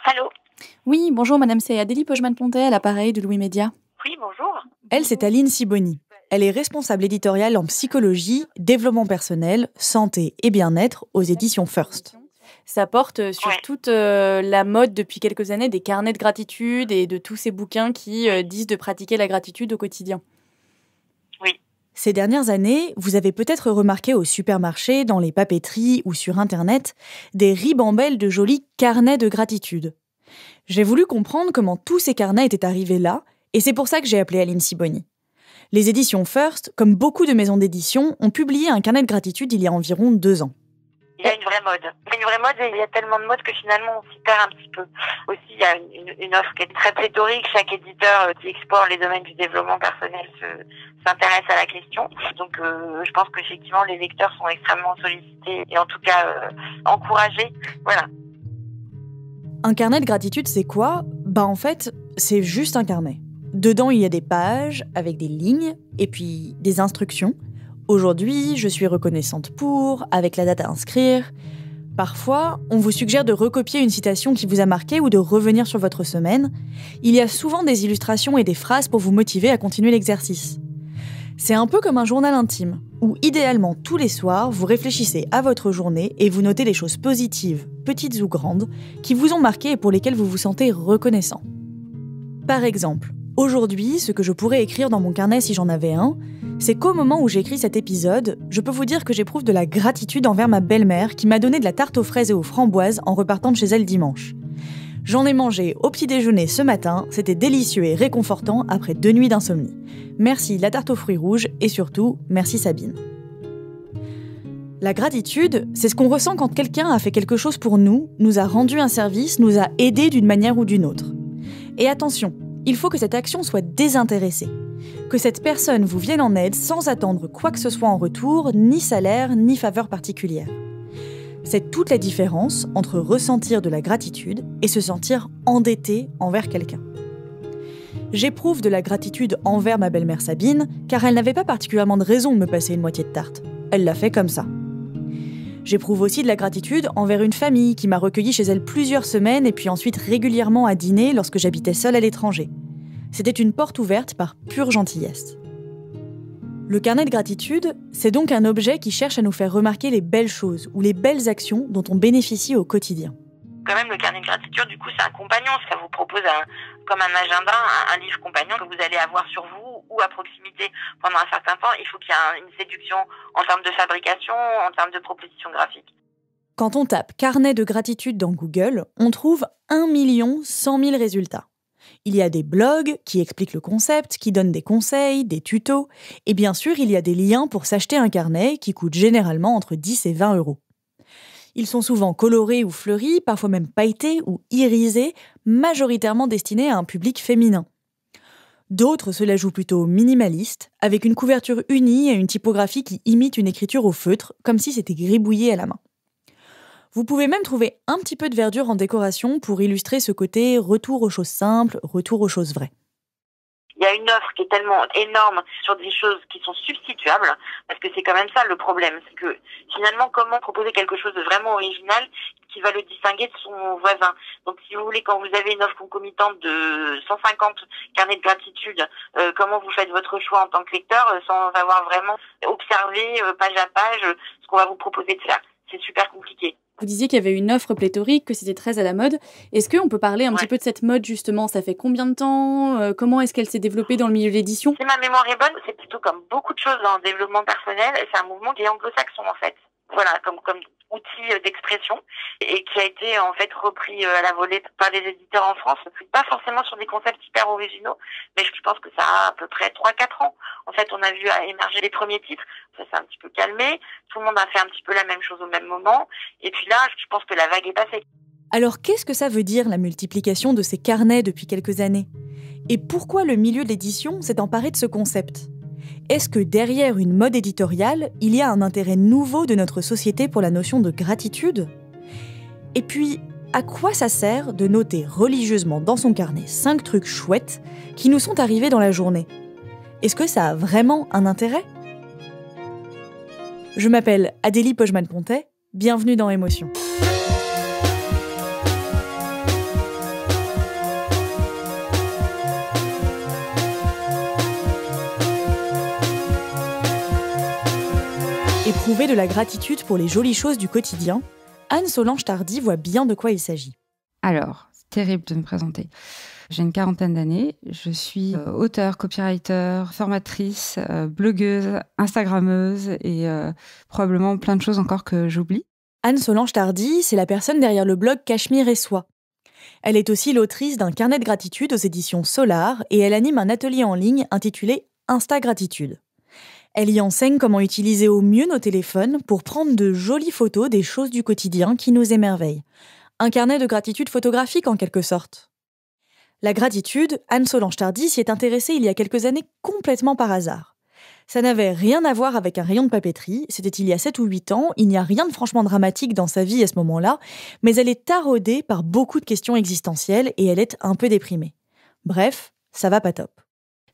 Allô? Oui, bonjour madame, c'est Adélie Pogeman-Pontet à l'appareil de Louis Média. Oui, bonjour. Elle, c'est Aline Sibony. Elle est responsable éditoriale en psychologie, développement personnel, santé et bien-être aux éditions First. Ça porte sur toute la mode depuis quelques années des carnets de gratitude et de tous ces bouquins qui disent de pratiquer la gratitude au quotidien. Oui. Ces dernières années, vous avez peut-être remarqué au supermarché, dans les papeteries ou sur Internet, des ribambelles de jolis carnets de gratitude. J'ai voulu comprendre comment tous ces carnets étaient arrivés là, et c'est pour ça que j'ai appelé Aline Sibony. Les éditions First, comme beaucoup de maisons d'édition, ont publié un carnet de gratitude il y a environ 2 ans. Il y a une vraie mode. Et il y a tellement de mode que finalement on s'y perd un petit peu. Aussi, il y a une offre qui est très pléthorique. Chaque éditeur qui explore les domaines du développement personnel s'intéresse à la question. Donc je pense qu'effectivement les lecteurs sont extrêmement sollicités et en tout cas encouragés. Voilà. Un carnet de gratitude, c'est quoi ? En fait, c'est juste un carnet. Dedans, il y a des pages avec des lignes et puis des instructions. Aujourd'hui, je suis reconnaissante pour, avec la date à inscrire. Parfois, on vous suggère de recopier une citation qui vous a marqué ou de revenir sur votre semaine. Il y a souvent des illustrations et des phrases pour vous motiver à continuer l'exercice. C'est un peu comme un journal intime, où idéalement tous les soirs, vous réfléchissez à votre journée et vous notez les choses positives, petites ou grandes, qui vous ont marqué et pour lesquelles vous vous sentez reconnaissant. Par exemple, aujourd'hui, ce que je pourrais écrire dans mon carnet si j'en avais un, c'est qu'au moment où j'écris cet épisode, je peux vous dire que j'éprouve de la gratitude envers ma belle-mère qui m'a donné de la tarte aux fraises et aux framboises en repartant de chez elle dimanche. J'en ai mangé au petit déjeuner ce matin, c'était délicieux et réconfortant après 2 nuits d'insomnie. Merci la tarte aux fruits rouges et surtout, merci Sabine. La gratitude, c'est ce qu'on ressent quand quelqu'un a fait quelque chose pour nous a rendu un service, nous a aidés d'une manière ou d'une autre. Et attention, il faut que cette action soit désintéressée. Que cette personne vous vienne en aide sans attendre quoi que ce soit en retour, ni salaire, ni faveur particulière. C'est toute la différence entre ressentir de la gratitude et se sentir endetté envers quelqu'un. J'éprouve de la gratitude envers ma belle-mère Sabine, car elle n'avait pas particulièrement de raison de me passer une moitié de tarte. Elle l'a fait comme ça. J'éprouve aussi de la gratitude envers une famille qui m'a recueillie chez elle plusieurs semaines et puis ensuite régulièrement à dîner lorsque j'habitais seule à l'étranger. C'était une porte ouverte par pure gentillesse. Le carnet de gratitude, c'est donc un objet qui cherche à nous faire remarquer les belles choses ou les belles actions dont on bénéficie au quotidien. Quand même, le carnet de gratitude, du coup, c'est un compagnon. Ça vous propose comme un agenda, un livre compagnon que vous allez avoir sur vous ou à proximité pendant un certain temps. Il faut qu'il y ait une séduction en termes de fabrication, en termes de proposition graphique. Quand on tape « carnet de gratitude » dans Google, on trouve 1 100 000 résultats. Il y a des blogs qui expliquent le concept, qui donnent des conseils, des tutos, et bien sûr, il y a des liens pour s'acheter un carnet qui coûte généralement entre 10 et 20 €. Ils sont souvent colorés ou fleuris, parfois même pailletés ou irisés, majoritairement destinés à un public féminin. D'autres se la jouent plutôt minimaliste, avec une couverture unie et une typographie qui imite une écriture au feutre, comme si c'était gribouillé à la main. Vous pouvez même trouver un petit peu de verdure en décoration pour illustrer ce côté retour aux choses simples, retour aux choses vraies. Il y a une offre qui est tellement énorme sur des choses qui sont substituables, parce que c'est quand même ça le problème, c'est que finalement comment proposer quelque chose de vraiment original qui va le distinguer de son voisin. Donc si vous voulez, quand vous avez une offre concomitante de 150 carnets de gratitude, comment vous faites votre choix en tant que lecteur sans avoir vraiment observé page à page ce qu'on va vous proposer de faire. C'est super compliqué. Vous disiez qu'il y avait une offre pléthorique, que c'était très à la mode. Est-ce qu'on peut parler un petit peu de cette mode, justement ? Ça fait combien de temps ? Comment est-ce qu'elle s'est développée dans le milieu de l'édition ? Si ma mémoire est bonne, c'est plutôt comme beaucoup de choses dans le développement personnel. C'est un mouvement qui est anglo-saxon, en fait. Voilà, comme outil d'expression et qui a été en fait repris à la volée par des éditeurs en France. Pas forcément sur des concepts hyper originaux, mais je pense que ça a à peu près 3-4 ans. En fait, on a vu émerger les premiers titres, ça s'est un petit peu calmé, tout le monde a fait un petit peu la même chose au même moment, et puis là, je pense que la vague est passée. Alors qu'est-ce que ça veut dire la multiplication de ces carnets depuis quelques années ? Et pourquoi le milieu de l'édition s'est emparé de ce concept ? Est-ce que derrière une mode éditoriale, il y a un intérêt nouveau de notre société pour la notion de gratitude ? Et puis, à quoi ça sert de noter religieusement dans son carnet 5 trucs chouettes qui nous sont arrivés dans la journée ? Est-ce que ça a vraiment un intérêt ? Je m'appelle Adélie Pogeman-Pontet, bienvenue dans Émotion. Trouver de la gratitude pour les jolies choses du quotidien, Anne-Solange Tardy voit bien de quoi il s'agit. Alors, c'est terrible de me présenter. J'ai une 40aine d'années, je suis auteure, copywriter, formatrice, blogueuse, instagrammeuse et probablement plein de choses encore que j'oublie. Anne-Solange Tardy, c'est la personne derrière le blog Cachemire et Soie. Elle est aussi l'autrice d'un carnet de gratitude aux éditions Solar et elle anime un atelier en ligne intitulé Instagratitude. Elle y enseigne comment utiliser au mieux nos téléphones pour prendre de jolies photos des choses du quotidien qui nous émerveillent. Un carnet de gratitude photographique en quelque sorte. La gratitude, Anne-Solange Tardy s'y est intéressée il y a quelques années complètement par hasard. Ça n'avait rien à voir avec un rayon de papeterie, c'était il y a 7 ou 8 ans, il n'y a rien de franchement dramatique dans sa vie à ce moment-là, mais elle est taraudée par beaucoup de questions existentielles et elle est un peu déprimée. Bref, ça va pas top.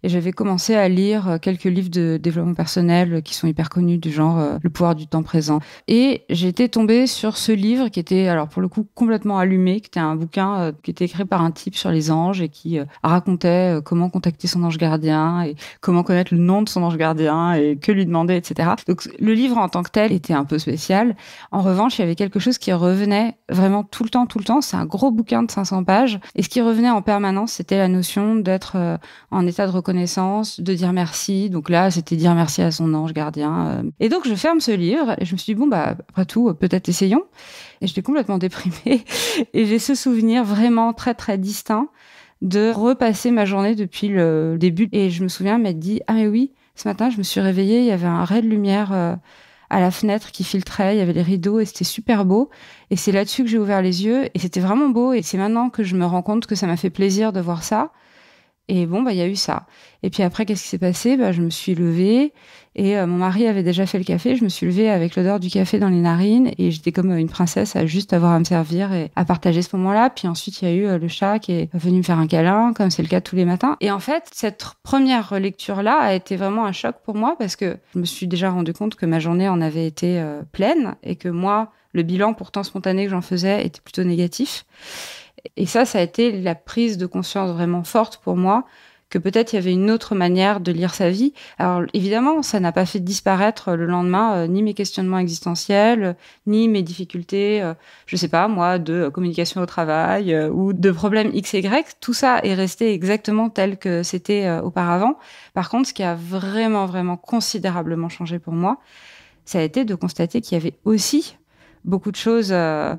Et j'avais commencé à lire quelques livres de développement personnel qui sont hyper connus, du genre Le pouvoir du temps présent. Et j'étais tombée sur ce livre qui était, alors pour le coup, complètement allumé, qui était un bouquin qui était écrit par un type sur les anges et qui racontait comment contacter son ange gardien et comment connaître le nom de son ange gardien et que lui demander, etc. Donc le livre en tant que tel était un peu spécial. En revanche, il y avait quelque chose qui revenait vraiment tout le temps. C'est un gros bouquin de 500 pages. Et ce qui revenait en permanence, c'était la notion d'être en état de reconnaissance, de dire merci. Donc là, c'était dire merci à son ange gardien. Et donc, je ferme ce livre et je me suis dit, après tout, peut-être essayons. Et j'étais complètement déprimée. Et j'ai ce souvenir vraiment très, très distinct de repasser ma journée depuis le début. Et je me souviens m'être dit, ah mais oui, ce matin, je me suis réveillée, il y avait un ray de lumière à la fenêtre qui filtrait, il y avait les rideaux et c'était super beau. Et c'est là-dessus que j'ai ouvert les yeux et c'était vraiment beau. Et c'est maintenant que je me rends compte que ça m'a fait plaisir de voir ça. Et il y a eu ça. Et puis après, qu'est-ce qui s'est passé ? Je me suis levée et mon mari avait déjà fait le café. Je me suis levée avec l'odeur du café dans les narines et j'étais comme une princesse à juste avoir à me servir et à partager ce moment-là. Puis ensuite, il y a eu le chat qui est venu me faire un câlin, comme c'est le cas tous les matins. Et en fait, cette première lecture-là a été vraiment un choc pour moi parce que je me suis déjà rendu compte que ma journée en avait été pleine et que moi, le bilan pourtant spontané que j'en faisais était plutôt négatif. Et ça a été la prise de conscience vraiment forte pour moi, que peut-être il y avait une autre manière de lire sa vie. Alors évidemment, ça n'a pas fait disparaître le lendemain ni mes questionnements existentiels, ni mes difficultés, de communication au travail ou de problèmes X et Y. Tout ça est resté exactement tel que c'était auparavant. Par contre, ce qui a vraiment, vraiment considérablement changé pour moi, ça a été de constater qu'il y avait aussi beaucoup de choses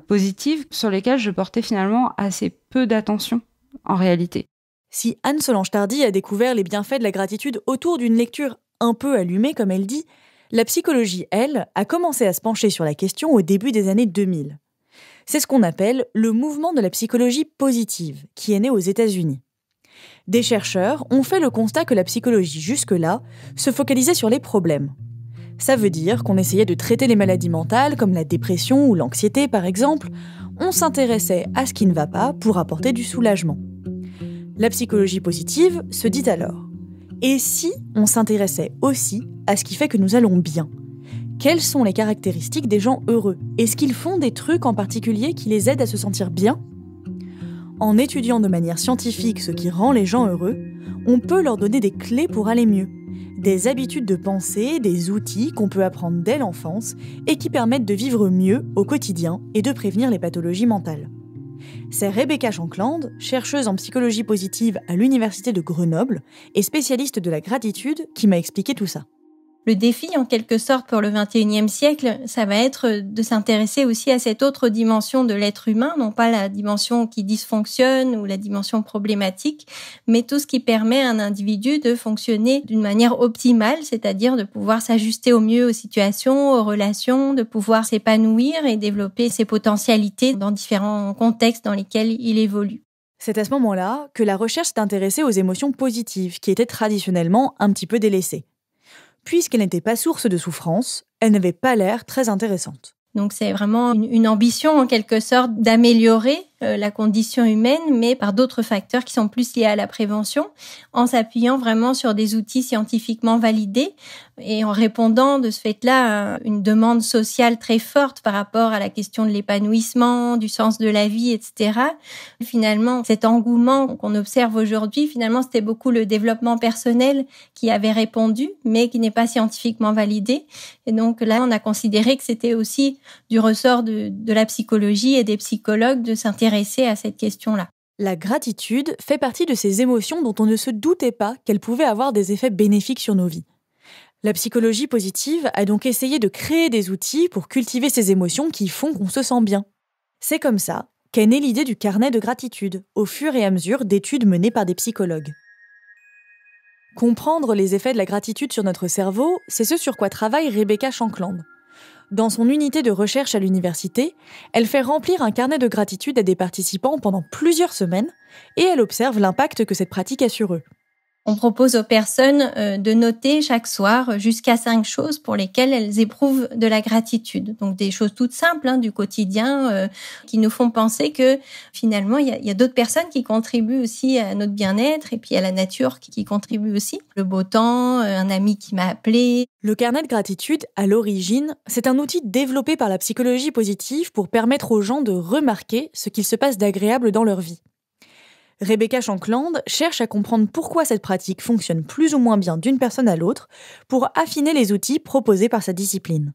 positives sur lesquelles je portais finalement assez peu d'attention en réalité. Si Anne-Solange Tardy a découvert les bienfaits de la gratitude autour d'une lecture un peu allumée, comme elle dit, la psychologie, elle, a commencé à se pencher sur la question au début des années 2000. C'est ce qu'on appelle le mouvement de la psychologie positive, qui est né aux États-Unis. Des chercheurs ont fait le constat que la psychologie, jusque-là, se focalisait sur les problèmes. Ça veut dire qu'on essayait de traiter les maladies mentales, comme la dépression ou l'anxiété par exemple. On s'intéressait à ce qui ne va pas pour apporter du soulagement. La psychologie positive se dit alors « Et si on s'intéressait aussi à ce qui fait que nous allons bien ? Quelles sont les caractéristiques des gens heureux ? Est-ce qu'ils font des trucs en particulier qui les aident à se sentir bien ? En étudiant de manière scientifique ce qui rend les gens heureux, on peut leur donner des clés pour aller mieux. Des habitudes de pensée, des outils qu'on peut apprendre dès l'enfance et qui permettent de vivre mieux au quotidien et de prévenir les pathologies mentales. C'est Rebecca Shankland, chercheuse en psychologie positive à l'Université de Grenoble et spécialiste de la gratitude, qui m'a expliqué tout ça. Le défi, en quelque sorte, pour le XXIe siècle, ça va être de s'intéresser aussi à cette autre dimension de l'être humain, non pas la dimension qui dysfonctionne ou la dimension problématique, mais tout ce qui permet à un individu de fonctionner d'une manière optimale, c'est-à-dire de pouvoir s'ajuster au mieux aux situations, aux relations, de pouvoir s'épanouir et développer ses potentialités dans différents contextes dans lesquels il évolue. C'est à ce moment-là que la recherche s'est intéressée aux émotions positives, qui étaient traditionnellement un petit peu délaissées. Puisqu'elle n'était pas source de souffrance, elle n'avait pas l'air très intéressante. Donc c'est vraiment une ambition en quelque sorte d'améliorer la condition humaine, mais par d'autres facteurs qui sont plus liés à la prévention, en s'appuyant vraiment sur des outils scientifiquement validés et en répondant de ce fait-là à une demande sociale très forte par rapport à la question de l'épanouissement, du sens de la vie, etc. Finalement, cet engouement qu'on observe aujourd'hui, finalement, c'était beaucoup le développement personnel qui avait répondu, mais qui n'est pas scientifiquement validé. Et donc là, on a considéré que c'était aussi du ressort de la psychologie et des psychologues de s'intéresser à cette question-là. La gratitude fait partie de ces émotions dont on ne se doutait pas qu'elles pouvaient avoir des effets bénéfiques sur nos vies. La psychologie positive a donc essayé de créer des outils pour cultiver ces émotions qui font qu'on se sent bien. C'est comme ça qu'est née l'idée du carnet de gratitude, au fur et à mesure d'études menées par des psychologues. Comprendre les effets de la gratitude sur notre cerveau, c'est ce sur quoi travaille Rebecca Shankland. Dans son unité de recherche à l'université, elle fait remplir un carnet de gratitude à des participants pendant plusieurs semaines et elle observe l'impact que cette pratique a sur eux. On propose aux personnes de noter chaque soir jusqu'à 5 choses pour lesquelles elles éprouvent de la gratitude. Donc des choses toutes simples du quotidien qui nous font penser que finalement il y a d'autres personnes qui contribuent aussi à notre bien-être et puis à la nature qui contribue aussi. Le beau temps, un ami qui m'a appelé. Le carnet de gratitude, à l'origine, c'est un outil développé par la psychologie positive pour permettre aux gens de remarquer ce qu'il se passe d'agréable dans leur vie. Rebecca Shankland cherche à comprendre pourquoi cette pratique fonctionne plus ou moins bien d'une personne à l'autre pour affiner les outils proposés par sa discipline.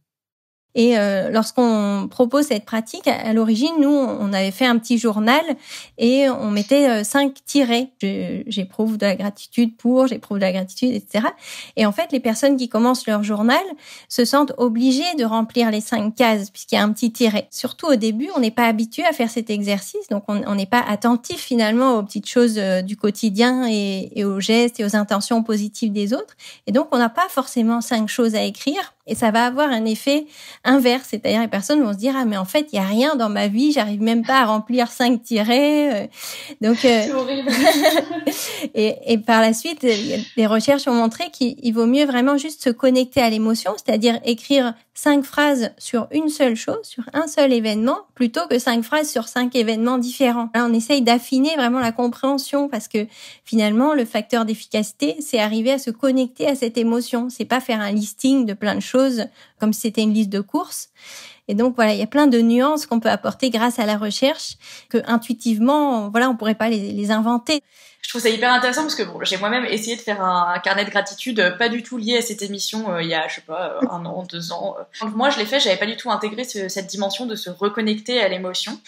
Et lorsqu'on propose cette pratique, à l'origine, nous, on avait fait un petit journal et on mettait 5 tirets. J'éprouve de la gratitude pour, j'éprouve de la gratitude, etc. Et en fait, les personnes qui commencent leur journal se sentent obligées de remplir les 5 cases puisqu'il y a un petit tiret. Surtout au début, on n'est pas habitué à faire cet exercice, donc on n'est pas attentif finalement aux petites choses du quotidien et aux gestes et aux intentions positives des autres. Et donc, on n'a pas forcément 5 choses à écrire. Et ça va avoir un effet inverse, c'est-à-dire les personnes vont se dire « Ah, mais en fait, il n'y a rien dans ma vie, j'arrive même pas à remplir 5 tirets. » Donc, c'est horrible. et par la suite, les recherches ont montré qu'il vaut mieux vraiment juste se connecter à l'émotion, c'est-à-dire écrire 5 phrases sur une seule chose, sur un seul événement, plutôt que 5 phrases sur 5 événements différents. Là, on essaye d'affiner vraiment la compréhension parce que finalement, le facteur d'efficacité, c'est arriver à se connecter à cette émotion. C'est pas faire un listing de plein de choses comme si c'était une liste de courses. Et donc, voilà, il y a plein de nuances qu'on peut apporter grâce à la recherche que intuitivement, voilà, on pourrait pas les inventer. Je trouve ça hyper intéressant parce que bon, j'ai moi-même essayé de faire un carnet de gratitude pas du tout lié à cette émission il y a, je sais pas, 1 an, 2 ans. Donc moi, je l'ai fait, j'avais pas du tout intégré cette dimension de se reconnecter à l'émotion.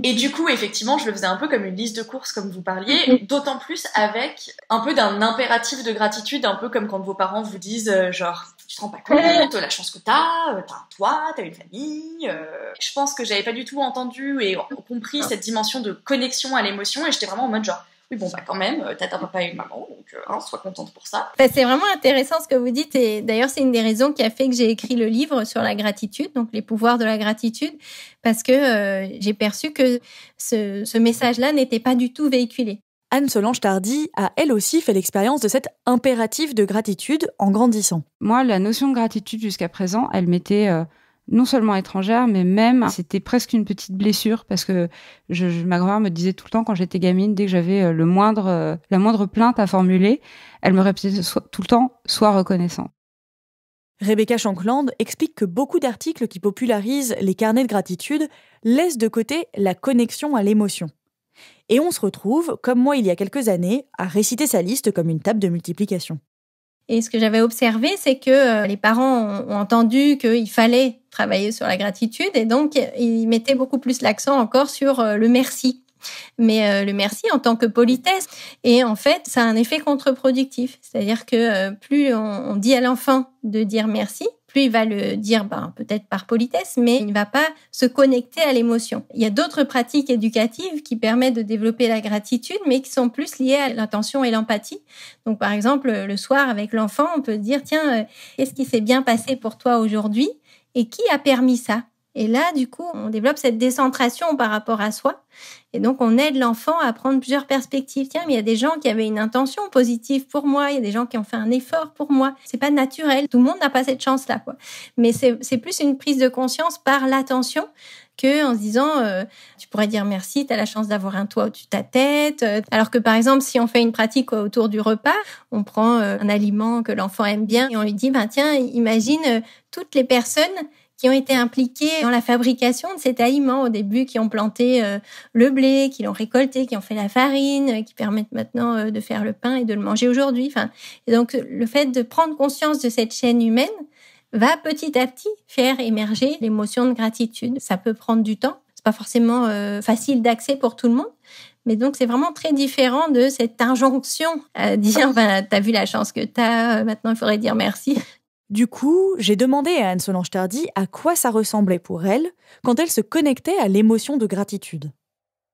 Et du coup, effectivement, je le faisais un peu comme une liste de courses, comme vous parliez, d'autant plus avec un peu d'un impératif de gratitude, un peu comme quand vos parents vous disent genre... Tu te rends pas compte, la chance que t'as un toit, t'as une famille. Je pense que j'avais pas du tout entendu et compris cette dimension de connexion à l'émotion et j'étais vraiment en mode genre, oui bon bah quand même, t'as un papa et une maman, donc sois contente pour ça. C'est vraiment intéressant ce que vous dites et d'ailleurs c'est une des raisons qui a fait que j'ai écrit le livre sur la gratitude, donc les pouvoirs de la gratitude, parce que j'ai perçu que ce message-là n'était pas du tout véhiculé. Anne-Solange Tardy a elle aussi fait l'expérience de cet impératif de gratitude en grandissant. Moi, la notion de gratitude jusqu'à présent, elle m'était non seulement étrangère, mais même c'était presque une petite blessure parce que ma grand-mère me disait tout le temps quand j'étais gamine, dès que j'avais la moindre plainte à formuler, elle me répétait tout le temps « sois reconnaissant ». Rebecca Shankland explique que beaucoup d'articles qui popularisent les carnets de gratitude laissent de côté la connexion à l'émotion. Et on se retrouve, comme moi il y a quelques années, à réciter sa liste comme une table de multiplication. Et ce que j'avais observé, c'est que les parents ont entendu qu'il fallait travailler sur la gratitude et donc ils mettaient beaucoup plus l'accent encore sur le merci. Mais le merci en tant que politesse. Et en fait, ça a un effet contre-productif. C'est-à-dire que plus on dit à l'enfant de dire merci, plus il va le dire peut-être par politesse, mais il ne va pas se connecter à l'émotion. Il y a d'autres pratiques éducatives qui permettent de développer la gratitude, mais qui sont plus liées à l'intention et l'empathie. Donc par exemple, le soir avec l'enfant, on peut dire « Tiens, qu'est-ce qui s'est bien passé pour toi aujourd'hui et qui a permis ça ?» Et là, du coup, on développe cette décentration par rapport à soi. Et donc, on aide l'enfant à prendre plusieurs perspectives. Tiens, mais il y a des gens qui avaient une intention positive pour moi. Il y a des gens qui ont fait un effort pour moi. C'est pas naturel. Tout le monde n'a pas cette chance-là, quoi. Mais c'est plus une prise de conscience par l'attention que en se disant, tu pourrais dire merci, tu as la chance d'avoir un toit au-dessus de ta tête. Alors que, par exemple, si on fait une pratique autour du repas, on prend un aliment que l'enfant aime bien et on lui dit, tiens, imagine toutes les personnes qui ont été impliqués dans la fabrication de cet aliment au début, qui ont planté le blé, qui l'ont récolté, qui ont fait la farine, qui permettent maintenant de faire le pain et de le manger aujourd'hui. Et donc, le fait de prendre conscience de cette chaîne humaine va petit à petit faire émerger l'émotion de gratitude. Ça peut prendre du temps. C'est pas forcément facile d'accès pour tout le monde. Mais donc, c'est vraiment très différent de cette injonction à dire, t'as vu la chance que t'as, maintenant il faudrait dire merci. Du coup, j'ai demandé à Anne-Solange Tardy à quoi ça ressemblait pour elle quand elle se connectait à l'émotion de gratitude.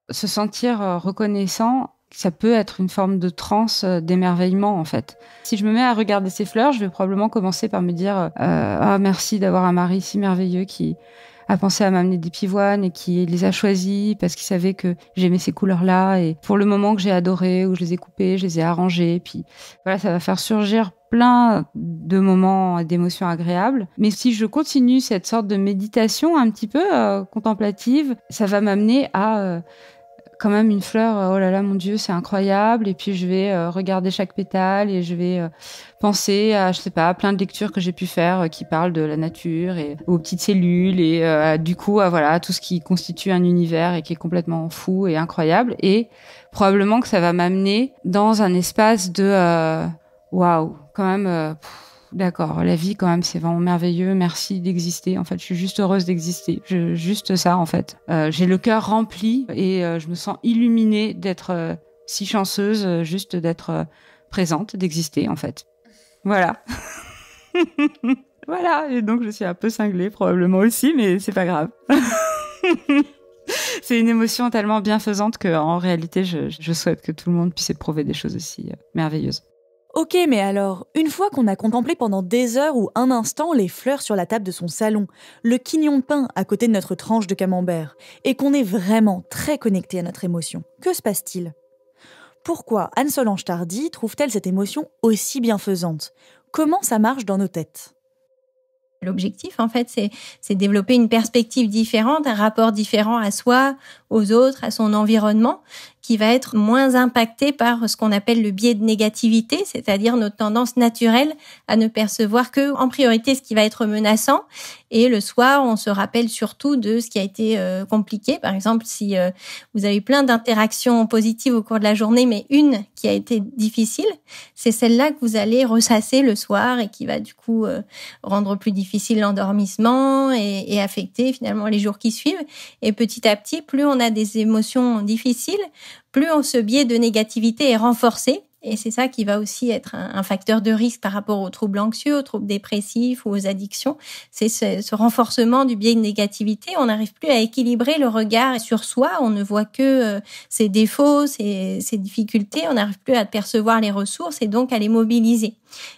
Se sentir reconnaissant, ça peut être une forme de transe, d'émerveillement en fait. Si je me mets à regarder ces fleurs, je vais probablement commencer par me dire merci d'avoir un mari si merveilleux qui a pensé à m'amener des pivoines et qui les a choisis parce qu'il savait que j'aimais ces couleurs-là. Et pour le moment que j'ai adoré, où je les ai coupées, je les ai arrangées. Puis voilà, ça va faire surgir plein de moments d'émotions agréables. Mais si je continue cette sorte de méditation un petit peu contemplative, ça va m'amener à quand même une fleur, oh là là, mon Dieu, c'est incroyable. Et puis je vais regarder chaque pétale et je vais penser à, je sais pas, plein de lectures que j'ai pu faire qui parlent de la nature et aux petites cellules et du coup, voilà, tout ce qui constitue un univers et qui est complètement fou et incroyable. Et probablement que ça va m'amener dans un espace de waouh, quand même. D'accord, la vie quand même c'est vraiment merveilleux, merci d'exister, en fait je suis juste heureuse d'exister, juste ça en fait. J'ai le cœur rempli et je me sens illuminée d'être si chanceuse juste d'être présente, d'exister en fait. Voilà. Voilà, et donc je suis un peu cinglée probablement aussi, mais c'est pas grave. C'est une émotion tellement bienfaisante qu'en réalité je souhaite que tout le monde puisse éprouver des choses aussi merveilleuses. Ok, mais alors, une fois qu'on a contemplé pendant des heures ou un instant les fleurs sur la table de son salon, le quignon de pain à côté de notre tranche de camembert, et qu'on est vraiment très connecté à notre émotion, que se passe-t-il ? Pourquoi Anne-Solange Tardy trouve-t-elle cette émotion aussi bienfaisante ? Comment ça marche dans nos têtes ? L'objectif, en fait, c'est développer une perspective différente, un rapport différent à soi, aux autres, à son environnement, qui va être moins impacté par ce qu'on appelle le biais de négativité, c'est-à-dire notre tendance naturelle à ne percevoir que, en priorité, ce qui va être menaçant. Et le soir, on se rappelle surtout de ce qui a été compliqué. Par exemple, si vous avez eu plein d'interactions positives au cours de la journée, mais une qui a été difficile, c'est celle-là que vous allez ressasser le soir et qui va du coup rendre plus difficile l'endormissement et affecter finalement les jours qui suivent. Et petit à petit, plus on a des émotions difficiles, plus ce biais de négativité est renforcé. Et c'est ça qui va aussi être un facteur de risque par rapport aux troubles anxieux, aux troubles dépressifs ou aux addictions. C'est ce renforcement du biais de négativité. On n'arrive plus à équilibrer le regard sur soi. On ne voit que ses défauts, ses difficultés. On n'arrive plus à percevoir les ressources et donc à les mobiliser.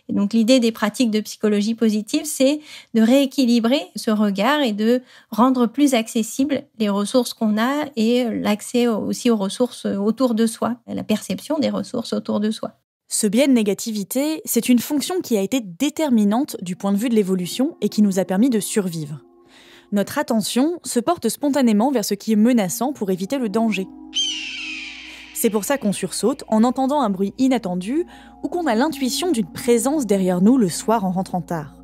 Et donc l'idée des pratiques de psychologie positive, c'est de rééquilibrer ce regard et de rendre plus accessibles les ressources qu'on a et l'accès aussi aux ressources autour de soi, la perception des ressources autour de soi. Ce biais de négativité, c'est une fonction qui a été déterminante du point de vue de l'évolution et qui nous a permis de survivre. Notre attention se porte spontanément vers ce qui est menaçant pour éviter le danger. C'est pour ça qu'on sursaute en entendant un bruit inattendu ou qu'on a l'intuition d'une présence derrière nous le soir en rentrant tard.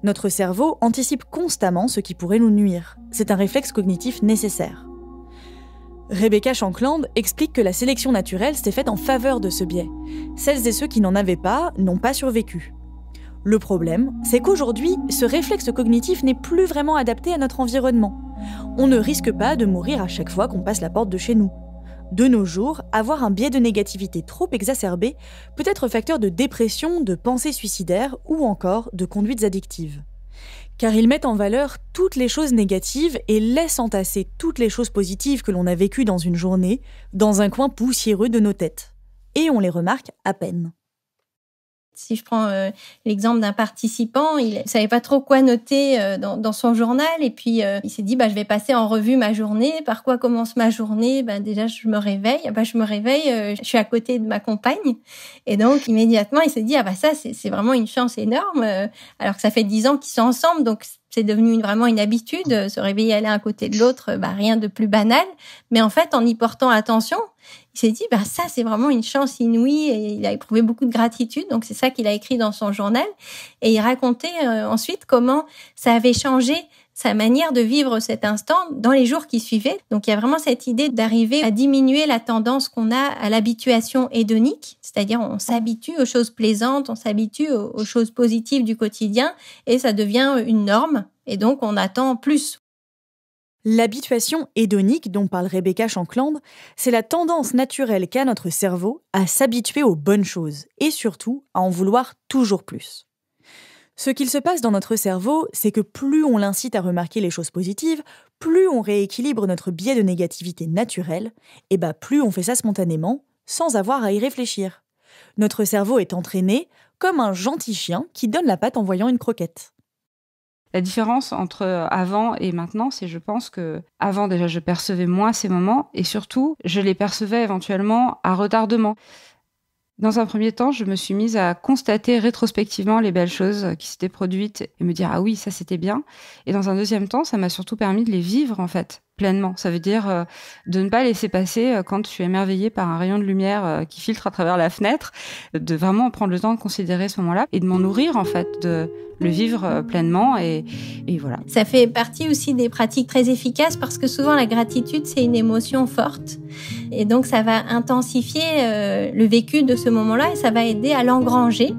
Notre cerveau anticipe constamment ce qui pourrait nous nuire. C'est un réflexe cognitif nécessaire. Rebecca Shankland explique que la sélection naturelle s'est faite en faveur de ce biais. Celles et ceux qui n'en avaient pas n'ont pas survécu. Le problème, c'est qu'aujourd'hui, ce réflexe cognitif n'est plus vraiment adapté à notre environnement. On ne risque pas de mourir à chaque fois qu'on passe la porte de chez nous. De nos jours, avoir un biais de négativité trop exacerbé peut être facteur de dépression, de pensées suicidaires ou encore de conduites addictives. Car ils mettent en valeur toutes les choses négatives et laissent entasser toutes les choses positives que l'on a vécues dans une journée dans un coin poussiéreux de nos têtes. Et on les remarque à peine. Si je prends l'exemple d'un participant, il savait pas trop quoi noter dans son journal et puis il s'est dit je vais passer en revue ma journée. Par quoi commence ma journée ? Déjà je me réveille. Je suis à côté de ma compagne et donc immédiatement il s'est dit ça c'est vraiment une chance énorme alors que ça fait 10 ans qu'ils sont ensemble donc c'est devenu vraiment une habitude, se réveiller l'un à côté de l'autre, rien de plus banal. Mais en fait, en y portant attention, il s'est dit, ça, c'est vraiment une chance inouïe et il a éprouvé beaucoup de gratitude. Donc, c'est ça qu'il a écrit dans son journal. Et il racontait ensuite comment ça avait changé sa manière de vivre cet instant dans les jours qui suivaient. Donc, il y a vraiment cette idée d'arriver à diminuer la tendance qu'on a à l'habituation hédonique, c'est-à-dire on s'habitue aux choses plaisantes, on s'habitue aux choses positives du quotidien et ça devient une norme et donc on attend plus. L'habituation hédonique dont parle Rebecca Shankland, c'est la tendance naturelle qu'a notre cerveau à s'habituer aux bonnes choses et surtout à en vouloir toujours plus. Ce qu'il se passe dans notre cerveau, c'est que plus on l'incite à remarquer les choses positives, plus on rééquilibre notre biais de négativité naturel, et plus on fait ça spontanément, sans avoir à y réfléchir. Notre cerveau est entraîné comme un gentil chien qui donne la patte en voyant une croquette. La différence entre avant et maintenant, c'est je pense que avant déjà je percevais moins ces moments et surtout je les percevais éventuellement à retardement. Dans un premier temps, je me suis mise à constater rétrospectivement les belles choses qui s'étaient produites et me dire « Ah oui, ça c'était bien ». Et dans un deuxième temps, ça m'a surtout permis de les vivre en fait, pleinement. Ça veut dire de ne pas laisser passer quand je suis émerveillée par un rayon de lumière qui filtre à travers la fenêtre, de vraiment prendre le temps de considérer ce moment-là et de m'en nourrir en fait, de le vivre pleinement et voilà. Ça fait partie aussi des pratiques très efficaces parce que souvent la gratitude, c'est une émotion forte. Et donc, ça va intensifier le vécu de ce moment-là et ça va aider à l'engranger,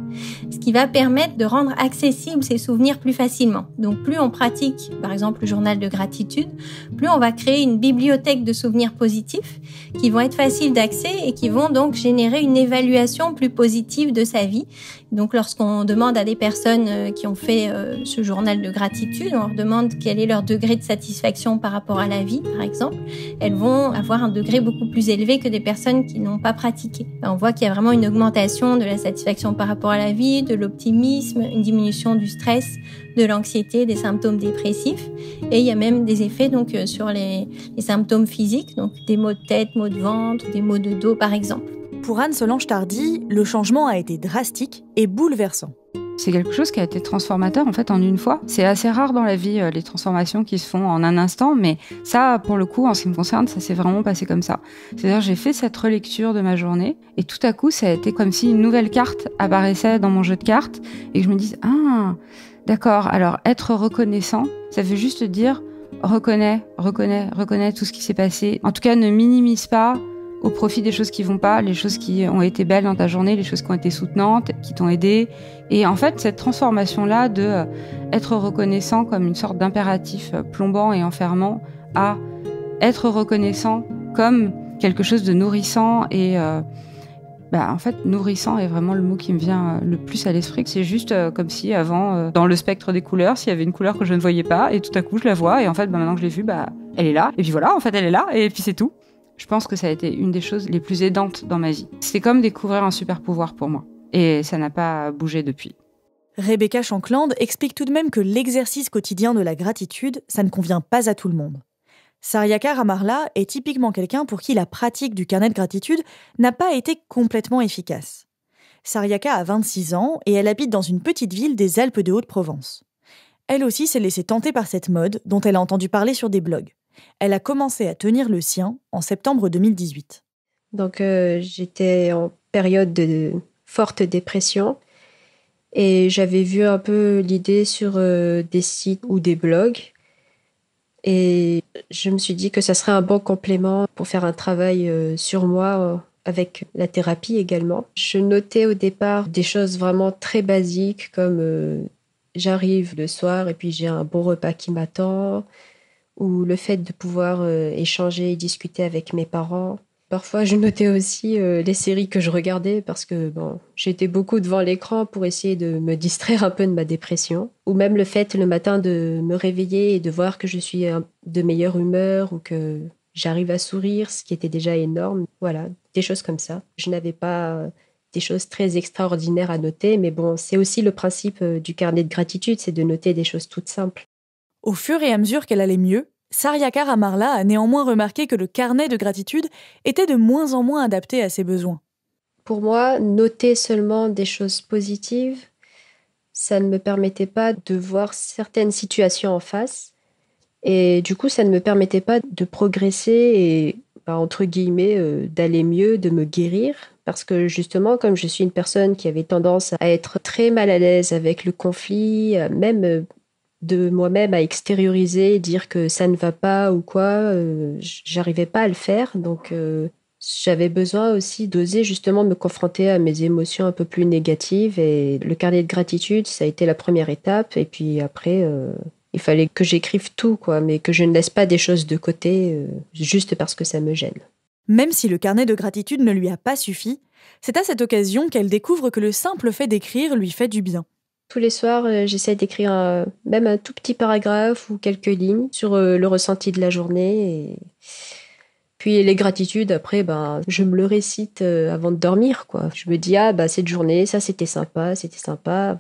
ce qui va permettre de rendre accessibles ces souvenirs plus facilement. Donc, plus on pratique, par exemple, le journal de gratitude, plus on va créer une bibliothèque de souvenirs positifs qui vont être faciles d'accès et qui vont donc générer une évaluation plus positive de sa vie. Donc, lorsqu'on demande à des personnes qui ont fait ce journal de gratitude, on leur demande quel est leur degré de satisfaction par rapport à la vie, par exemple, elles vont avoir un degré beaucoup plus élevé que des personnes qui n'ont pas pratiqué. On voit qu'il y a vraiment une augmentation de la satisfaction par rapport à la vie, de l'optimisme, une diminution du stress, de l'anxiété, des symptômes dépressifs. Et il y a même des effets donc sur les symptômes physiques, donc des maux de tête, maux de ventre, des maux de dos, par exemple. Pour Anne-Solange Tardy, le changement a été drastique et bouleversant. C'est quelque chose qui a été transformateur en fait en une fois. C'est assez rare dans la vie les transformations qui se font en un instant, mais ça, pour le coup, en ce qui me concerne, ça s'est vraiment passé comme ça. C'est-à-dire, j'ai fait cette relecture de ma journée et tout à coup, ça a été comme si une nouvelle carte apparaissait dans mon jeu de cartes et que je me dise ah d'accord. Alors être reconnaissant, ça veut juste dire reconnais tout ce qui s'est passé. En tout cas, ne minimise pas au profit des choses qui vont pas, les choses qui ont été belles dans ta journée, les choses qui ont été soutenantes, qui t'ont aidé. Et en fait, cette transformation-là de être reconnaissant comme une sorte d'impératif plombant et enfermant à être reconnaissant comme quelque chose de nourrissant et en fait, nourrissant est vraiment le mot qui me vient le plus à l'esprit. C'est juste comme si avant, dans le spectre des couleurs, s'il y avait une couleur que je ne voyais pas et tout à coup je la vois et en fait, maintenant que je l'ai vue, elle est là. Et puis voilà, en fait, elle est là et puis c'est tout. Je pense que ça a été une des choses les plus aidantes dans ma vie. C'est comme découvrir un super pouvoir pour moi. Et ça n'a pas bougé depuis. Rebecca Shankland explique tout de même que l'exercice quotidien de la gratitude, ça ne convient pas à tout le monde. Sariaka Ramarla est typiquement quelqu'un pour qui la pratique du carnet de gratitude n'a pas été complètement efficace. Sariaka a 26 ans et elle habite dans une petite ville des Alpes de Haute-Provence. Elle aussi s'est laissée tenter par cette mode dont elle a entendu parler sur des blogs. Elle a commencé à tenir le sien en septembre 2018. Donc j'étais en période de forte dépression et j'avais vu un peu l'idée sur des sites ou des blogs et je me suis dit que ça serait un bon complément pour faire un travail sur moi avec la thérapie également. Je notais au départ des choses vraiment très basiques comme j'arrive le soir et puis j'ai un bon repas qui m'attend, ou le fait de pouvoir échanger et discuter avec mes parents. Parfois, je notais aussi les séries que je regardais parce que j'étais beaucoup devant l'écran pour essayer de me distraire un peu de ma dépression. Ou même le fait le matin de me réveiller et de voir que je suis de meilleure humeur ou que j'arrive à sourire, ce qui était déjà énorme. Voilà, des choses comme ça. Je n'avais pas des choses très extraordinaires à noter. Mais bon, c'est aussi le principe du carnet de gratitude, c'est de noter des choses toutes simples. Au fur et à mesure qu'elle allait mieux, Sariaka Ramarla a néanmoins remarqué que le carnet de gratitude était de moins en moins adapté à ses besoins. Pour moi, noter seulement des choses positives, ça ne me permettait pas de voir certaines situations en face. Et du coup, ça ne me permettait pas de progresser et, entre guillemets, d'aller mieux, de me guérir. Parce que justement, comme je suis une personne qui avait tendance à être très mal à l'aise avec le conflit, même de moi-même à extérioriser, dire que ça ne va pas ou quoi, j'arrivais pas à le faire. Donc, j'avais besoin aussi d'oser justement me confronter à mes émotions un peu plus négatives. Et le carnet de gratitude, ça a été la première étape. Et puis après, il fallait que j'écrive tout, quoi, mais que je ne laisse pas des choses de côté juste parce que ça me gêne. Même si le carnet de gratitude ne lui a pas suffi, c'est à cette occasion qu'elle découvre que le simple fait d'écrire lui fait du bien. Tous les soirs, j'essaie d'écrire même un tout petit paragraphe ou quelques lignes sur le ressenti de la journée. Et puis les gratitudes, après, je me le récite avant de dormir, quoi. Je me dis, cette journée, ça c'était sympa,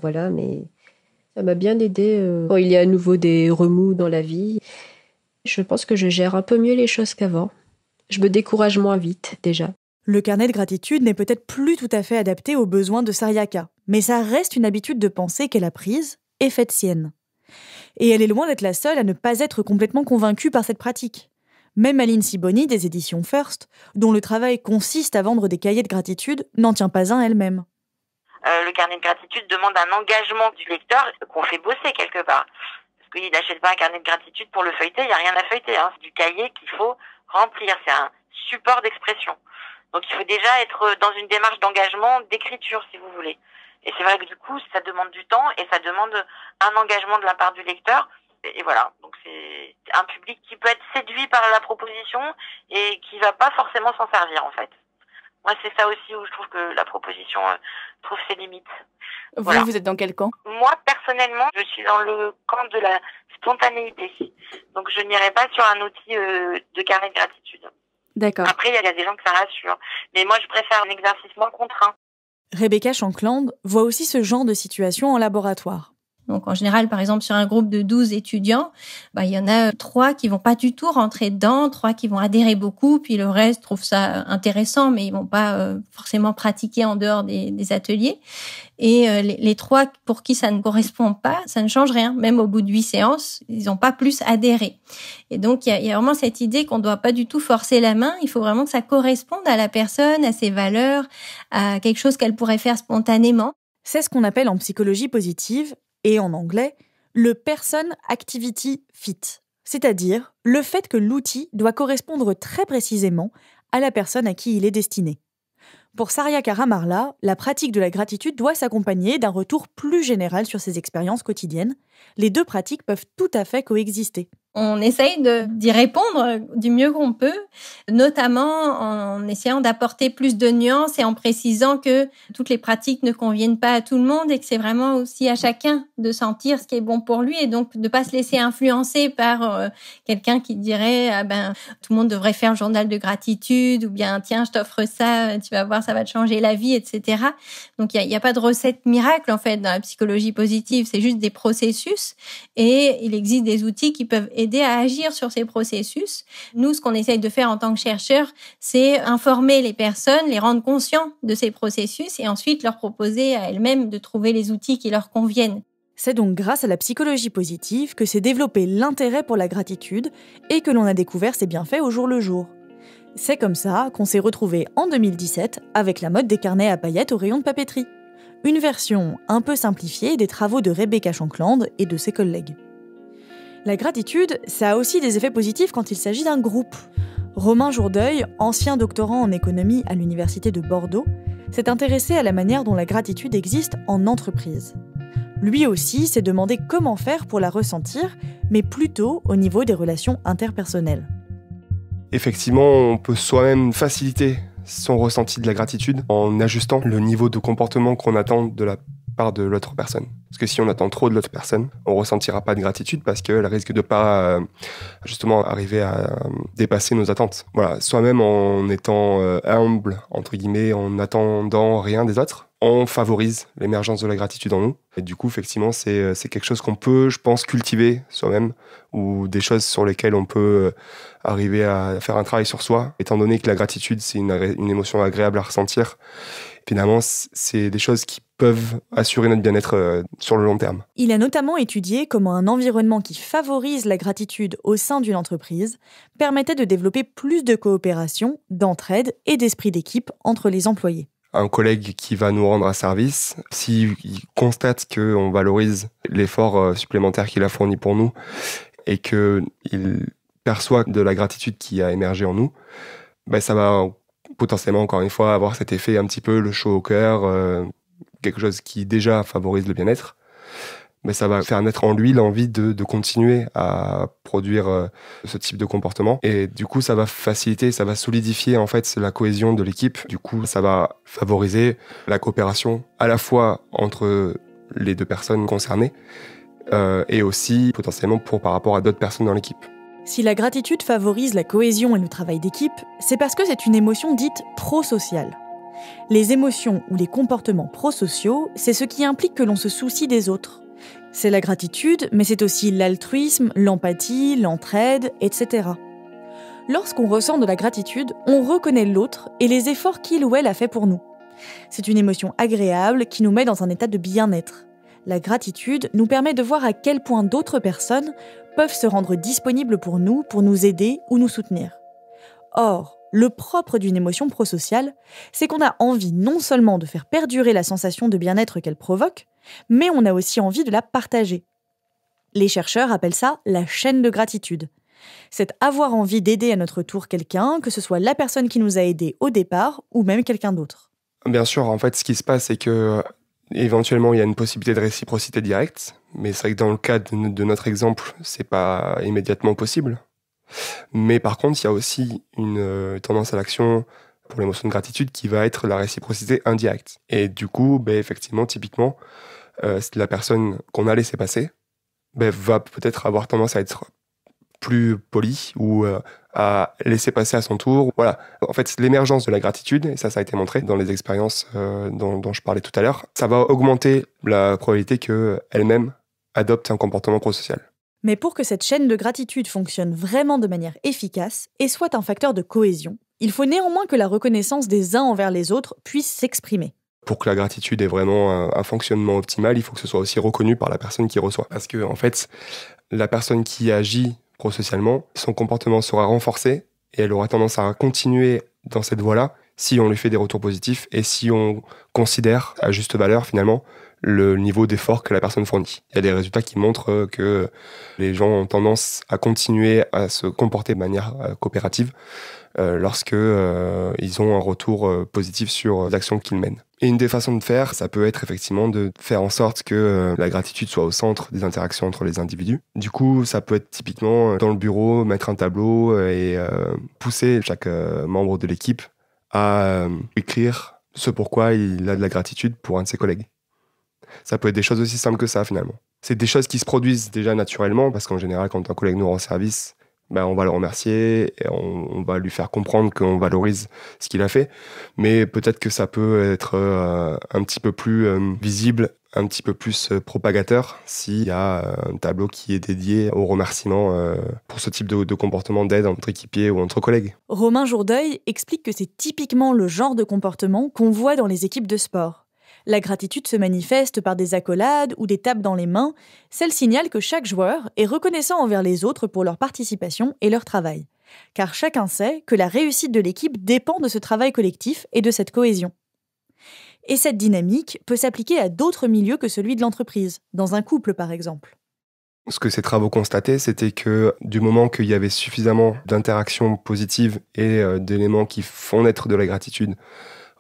voilà, mais ça m'a bien aidé quand il y a à nouveau des remous dans la vie. Je pense que je gère un peu mieux les choses qu'avant. Je me décourage moins vite, déjà. Le carnet de gratitude n'est peut-être plus tout à fait adapté aux besoins de Sariaka, mais ça reste une habitude de pensée qu'elle a prise et faite sienne. Et elle est loin d'être la seule à ne pas être complètement convaincue par cette pratique. Même Aline Sibony des éditions First, dont le travail consiste à vendre des cahiers de gratitude, n'en tient pas un elle-même. Le carnet de gratitude demande un engagement du lecteur qu'on fait bosser quelque part. Parce qu'il n'achète pas un carnet de gratitude pour le feuilleter, il n'y a rien à feuilleter. C'est du cahier qu'il faut remplir, c'est un support d'expression. Donc il faut déjà être dans une démarche d'engagement, d'écriture si vous voulez. Et c'est vrai que du coup, ça demande du temps et ça demande un engagement de la part du lecteur. Et voilà, donc c'est un public qui peut être séduit par la proposition et qui va pas forcément s'en servir en fait. Moi, c'est ça aussi où je trouve que la proposition trouve ses limites. Voilà. Vous êtes dans quel camp ? Moi, personnellement, je suis dans le camp de la spontanéité. Donc, je n'irai pas sur un outil de carnet de gratitude. D'accord. Après, il y a des gens que ça rassure. Mais moi, je préfère un exercice moins contraint. Rebecca Shankland voit aussi ce genre de situation en laboratoire. Donc, en général, par exemple, sur un groupe de 12 étudiants, il y en a 3 qui vont pas du tout rentrer dedans, 3 qui vont adhérer beaucoup, puis le reste trouve ça intéressant, mais ils vont pas forcément pratiquer en dehors des ateliers. Et les 3 pour qui ça ne correspond pas, ça ne change rien. Même au bout de 8 séances, ils n'ont pas plus adhéré. Et donc, il y a vraiment cette idée qu'on ne doit pas du tout forcer la main. Il faut vraiment que ça corresponde à la personne, à ses valeurs, à quelque chose qu'elle pourrait faire spontanément. C'est ce qu'on appelle en psychologie positive, et en anglais, le Person Activity Fit, c'est-à-dire le fait que l'outil doit correspondre très précisément à la personne à qui il est destiné. Pour Sariaka Ramarla, la pratique de la gratitude doit s'accompagner d'un retour plus général sur ses expériences quotidiennes. Les deux pratiques peuvent tout à fait coexister. On essaye d'y répondre du mieux qu'on peut, notamment en essayant d'apporter plus de nuances et en précisant que toutes les pratiques ne conviennent pas à tout le monde et que c'est vraiment aussi à chacun de sentir ce qui est bon pour lui et donc de pas se laisser influencer par quelqu'un qui dirait tout le monde devrait faire le journal de gratitude ou bien tiens je t'offre ça, tu vas voir ça va te changer la vie, etc. Donc il y a pas de recette miracle en fait dans la psychologie positive, c'est juste des processus et il existe des outils qui peuvent aider à agir sur ces processus. Nous, ce qu'on essaye de faire en tant que chercheurs, c'est informer les personnes, les rendre conscients de ces processus et ensuite leur proposer à elles-mêmes de trouver les outils qui leur conviennent. C'est donc grâce à la psychologie positive que s'est développé l'intérêt pour la gratitude et que l'on a découvert ses bienfaits au jour le jour. C'est comme ça qu'on s'est retrouvé en 2017 avec la mode des carnets à paillettes au rayon de papeterie. Une version un peu simplifiée des travaux de Rebecca Shankland et de ses collègues. La gratitude, ça a aussi des effets positifs quand il s'agit d'un groupe. Romain Jourdeuil, ancien doctorant en économie à l'université de Bordeaux, s'est intéressé à la manière dont la gratitude existe en entreprise. Lui aussi s'est demandé comment faire pour la ressentir, mais plutôt au niveau des relations interpersonnelles. Effectivement, on peut soi-même faciliter son ressenti de la gratitude en ajustant le niveau de comportement qu'on attend de la part de l'autre personne. Parce que si on attend trop de l'autre personne, on ressentira pas de gratitude parce qu'elle risque de pas justement arriver à dépasser nos attentes. Voilà, soi-même en étant humble, entre guillemets, en n'attendant rien des autres, on favorise l'émergence de la gratitude en nous. Et du coup, effectivement, c'est quelque chose qu'on peut, je pense, cultiver soi-même, ou des choses sur lesquelles on peut arriver à faire un travail sur soi, étant donné que la gratitude, c'est une émotion agréable à ressentir. Finalement, c'est des choses qui peuvent assurer notre bien-être sur le long terme. Il a notamment étudié comment un environnement qui favorise la gratitude au sein d'une entreprise permettait de développer plus de coopération, d'entraide et d'esprit d'équipe entre les employés. Un collègue qui va nous rendre un service, s'il constate qu'on valorise l'effort supplémentaire qu'il a fourni pour nous et qu'il perçoit de la gratitude qui a émergé en nous, ça va potentiellement, encore une fois, avoir cet effet un petit peu le chaud au cœur, quelque chose qui déjà favorise le bien-être. Mais ça va faire naître en lui l'envie de continuer à produire ce type de comportement. Et du coup, ça va faciliter, ça va solidifier en fait la cohésion de l'équipe. Du coup, ça va favoriser la coopération à la fois entre les deux personnes concernées et aussi potentiellement par rapport à d'autres personnes dans l'équipe. Si la gratitude favorise la cohésion et le travail d'équipe, c'est parce que c'est une émotion dite prosociale. Les émotions ou les comportements prosociaux, c'est ce qui implique que l'on se soucie des autres. C'est la gratitude, mais c'est aussi l'altruisme, l'empathie, l'entraide, etc. Lorsqu'on ressent de la gratitude, on reconnaît l'autre et les efforts qu'il ou elle a fait pour nous. C'est une émotion agréable qui nous met dans un état de bien-être. La gratitude nous permet de voir à quel point d'autres personnes peuvent se rendre disponibles pour nous aider ou nous soutenir. Or, le propre d'une émotion prosociale, c'est qu'on a envie non seulement de faire perdurer la sensation de bien-être qu'elle provoque, mais on a aussi envie de la partager. Les chercheurs appellent ça la chaîne de gratitude. C'est avoir envie d'aider à notre tour quelqu'un, que ce soit la personne qui nous a aidés au départ ou même quelqu'un d'autre. Bien sûr, en fait, ce qui se passe, c'est que éventuellement, il y a une possibilité de réciprocité directe, mais c'est vrai que dans le cas de notre exemple, c'est pas immédiatement possible. Mais par contre, il y a aussi une tendance à l'action pour l'émotion de gratitude qui va être la réciprocité indirecte. Et du coup, effectivement, typiquement, la personne qu'on a laissé passer va peut-être avoir tendance à être plus polie ou à laisser passer à son tour. Voilà. En fait, l'émergence de la gratitude, et ça a été montré dans les expériences dont je parlais tout à l'heure, ça va augmenter la probabilité qu'elle-même adopte un comportement prosocial. Mais pour que cette chaîne de gratitude fonctionne vraiment de manière efficace et soit un facteur de cohésion, il faut néanmoins que la reconnaissance des uns envers les autres puisse s'exprimer. Pour que la gratitude ait vraiment un fonctionnement optimal, il faut que ce soit aussi reconnu par la personne qui reçoit. Parce que, en fait, la personne qui agit prosocialement, son comportement sera renforcé et elle aura tendance à continuer dans cette voie-là si on lui fait des retours positifs et si on considère à juste valeur, finalement, le niveau d'effort que la personne fournit. Il y a des résultats qui montrent que les gens ont tendance à continuer à se comporter de manière coopérative lorsque ils ont un retour positif sur l'action qu'ils mènent. Et une des façons de faire, ça peut être effectivement de faire en sorte que la gratitude soit au centre des interactions entre les individus. Du coup, ça peut être typiquement dans le bureau, mettre un tableau et pousser chaque membre de l'équipe à écrire ce pourquoi il a de la gratitude pour un de ses collègues. Ça peut être des choses aussi simples que ça, finalement. C'est des choses qui se produisent déjà naturellement, parce qu'en général, quand un collègue nous rend service, on va le remercier, et on va lui faire comprendre qu'on valorise ce qu'il a fait. Mais peut-être que ça peut être un petit peu plus visible, un petit peu plus propagateur, s'il y a un tableau qui est dédié au remerciement pour ce type de comportement d'aide entre équipiers ou entre collègues. Romain Jourdeuil explique que c'est typiquement le genre de comportement qu'on voit dans les équipes de sport. La gratitude se manifeste par des accolades ou des tapes dans les mains. Celle signale que chaque joueur est reconnaissant envers les autres pour leur participation et leur travail. Car chacun sait que la réussite de l'équipe dépend de ce travail collectif et de cette cohésion. Et cette dynamique peut s'appliquer à d'autres milieux que celui de l'entreprise, dans un couple par exemple. Ce que ces travaux constataient, c'était que du moment qu'il y avait suffisamment d'interactions positives et d'éléments qui font naître de la gratitude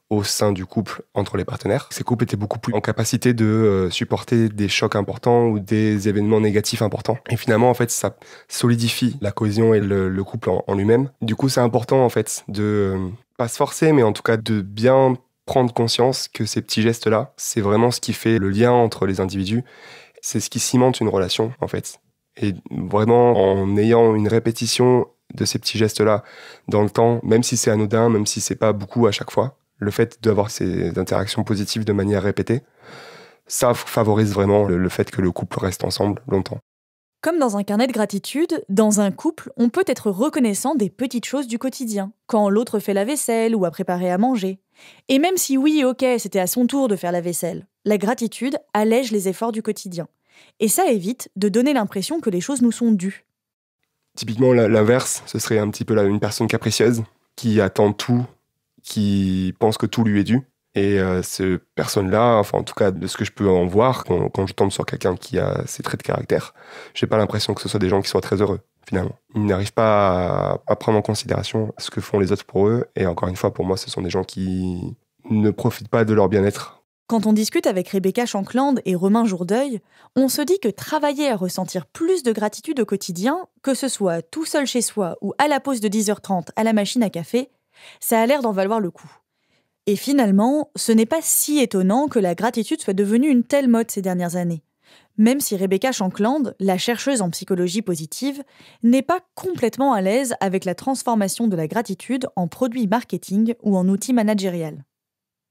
au sein du couple entre les partenaires, ces couples étaient beaucoup plus en capacité de supporter des chocs importants ou des événements négatifs importants. Et finalement, en fait, ça solidifie la cohésion et le couple en lui-même. Du coup, c'est important, en fait, de pas se forcer, mais en tout cas de bien prendre conscience que ces petits gestes-là, c'est vraiment ce qui fait le lien entre les individus. C'est ce qui cimente une relation, en fait. Et vraiment, en ayant une répétition de ces petits gestes-là dans le temps, même si c'est anodin, même si c'est pas beaucoup à chaque fois, le fait d'avoir ces interactions positives de manière répétée, ça favorise vraiment le fait que le couple reste ensemble longtemps. Comme dans un carnet de gratitude, dans un couple, on peut être reconnaissant des petites choses du quotidien, quand l'autre fait la vaisselle ou a préparé à manger. Et même si oui, ok, c'était à son tour de faire la vaisselle, la gratitude allège les efforts du quotidien. Et ça évite de donner l'impression que les choses nous sont dues. Typiquement, l'inverse, ce serait un petit peu une personne capricieuse qui attend tout, qui pense que tout lui est dû. Et ces personnes-là, enfin en tout cas de ce que je peux en voir, quand je tombe sur quelqu'un qui a ces traits de caractère, j'ai pas l'impression que ce soit des gens qui soient très heureux, finalement. Ils n'arrivent pas à prendre en considération ce que font les autres pour eux. Et encore une fois, pour moi, ce sont des gens qui ne profitent pas de leur bien-être. Quand on discute avec Rebecca Shankland et Romain Jourdeuil, on se dit que travailler à ressentir plus de gratitude au quotidien, que ce soit tout seul chez soi ou à la pause de 10h30 à la machine à café, ça a l'air d'en valoir le coup. Et finalement, ce n'est pas si étonnant que la gratitude soit devenue une telle mode ces dernières années. Même si Rebecca Shankland, la chercheuse en psychologie positive, n'est pas complètement à l'aise avec la transformation de la gratitude en produit marketing ou en outil managérial.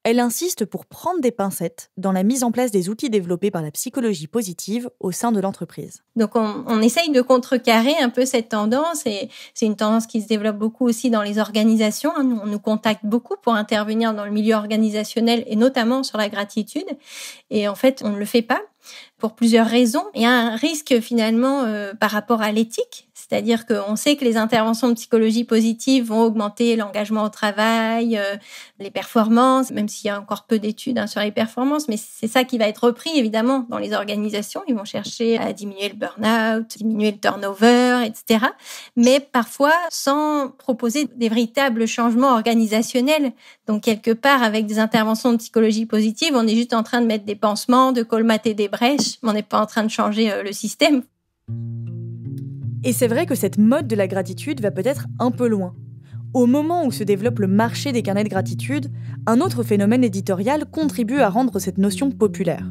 Elle insiste pour prendre des pincettes dans la mise en place des outils développés par la psychologie positive au sein de l'entreprise. Donc on essaye de contrecarrer un peu cette tendance, et c'est une tendance qui se développe beaucoup aussi dans les organisations. On nous contacte beaucoup pour intervenir dans le milieu organisationnel et notamment sur la gratitude. Et en fait, on ne le fait pas pour plusieurs raisons. Il y a un risque finalement par rapport à l'éthique, c'est-à-dire qu'on sait que les interventions de psychologie positive vont augmenter l'engagement au travail, les performances, même s'il y a encore peu d'études sur les performances, mais c'est ça qui va être repris évidemment dans les organisations. Ils vont chercher à diminuer le burn-out, diminuer le turnover, etc. Mais parfois sans proposer des véritables changements organisationnels. Donc quelque part, avec des interventions de psychologie positive, on est juste en train de mettre des pansements, de colmater des brèches, mais on n'est pas en train de changer le système. Et c'est vrai que cette mode de la gratitude va peut-être un peu loin. Au moment où se développe le marché des carnets de gratitude, un autre phénomène éditorial contribue à rendre cette notion populaire.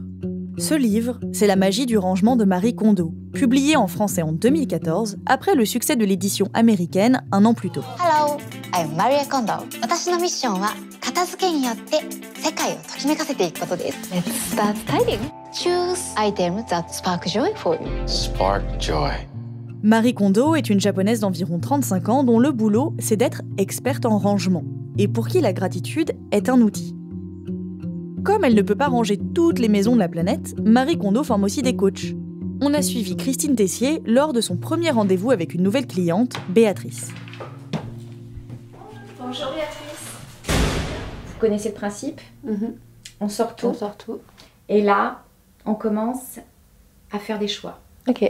Ce livre, c'est La magie du rangement de Marie Kondo, publié en français en 2014, après le succès de l'édition américaine un an plus tôt. Hello, I'm Marie Kondo. 私のミッションは片付けによって世界をときめかせていくことです。Let's start tidying. Choose items that spark joy for you. Spark joy. Marie Kondo est une japonaise d'environ 35 ans dont le boulot, c'est d'être experte en rangement, et pour qui la gratitude est un outil. Comme elle ne peut pas ranger toutes les maisons de la planète, Marie Kondo forme aussi des coachs. On a suivi Christine Tessier lors de son premier rendez-vous avec une nouvelle cliente, Béatrice. Bonjour Béatrice. Vous connaissez le principe ? On sort tout. Et là, on commence à faire des choix. Ok.